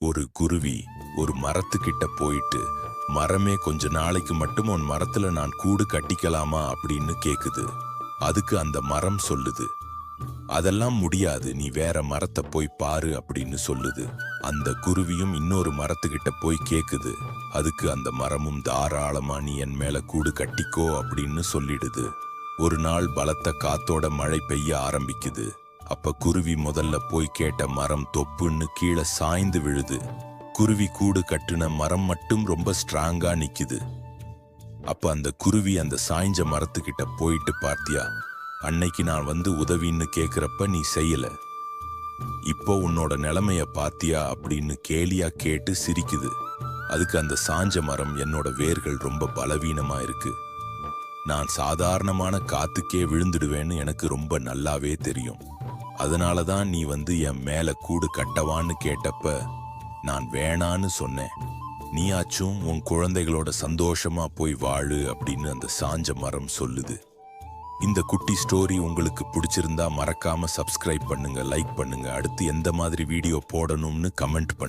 ஒரு குருவி ஒரு மரத்துக்கிட்ட போயிட்டு, மரமே கொஞ்ச நாளைக்கு மட்டும் உன் மரத்துல நான் கூடு கட்டிக்கலாமா அப்படின்னு கேக்குது. அதுக்கு அந்த மரம் சொல்லுது, அதெல்லாம் முடியாது, நீ வேற மரத்தை போய் பாரு அப்படின்னு சொல்லுது. அந்த குருவியும் இன்னொரு மரத்துக்கிட்ட போய் கேக்குது. அதுக்கு அந்த மரமும் தாராளமா நீ என் மேல கூடு கட்டிக்கோ அப்படின்னு சொல்லிடுது. ஒரு நாள் பலத்த காத்தோட மழை பெய்ய ஆரம்பிக்குது. அப்ப குருவி முதல்ல போய் கேட்ட மரம் தொப்புன்னு கீழே சாய்ந்து விழுது. குருவி கூடு கட்டுன மரம் மட்டும் ரொம்ப ஸ்ட்ராங்கா நிக்குது. அப்ப அந்த குருவி அந்த சாய்ஞ்ச மரத்துக்கிட்ட போயிட்டு, பார்த்தியா, அன்னைக்கு நான் வந்து உதவின்னு கேக்குறப்ப நீ செய்யல, இப்போ உன்னோட நிலைமைய பாத்தியா அப்படின்னு கேலியா கேட்டு சிரிக்குது. அதுக்கு அந்த சாஞ்ச மரம், என்னோட வேர்கள் ரொம்ப பலவீனமா இருக்கு, நான் சாதாரணமான காத்துக்கே விழுந்துடுவேன்னு எனக்கு ரொம்ப நல்லாவே தெரியும், அதனாலதான் நீ வந்து என் மேல கூடு கட்டவான்னு கேட்டப்ப நான் வேணான்னு சொன்னேன், நீயாச்சும் உன் குழந்தைகளோட சந்தோஷமா போய் வாழு அப்படின்னு அந்த சாஞ்ச மரம் சொல்லுது. இந்த குட்டி ஸ்டோரி உங்களுக்கு பிடிச்சிருந்தா மறக்காம சப்ஸ்கிரைப் பண்ணுங்க, லைக் பண்ணுங்க, அடுத்து எந்த மாதிரி வீடியோ போடணும்னு கமெண்ட் பண்ணுங்க.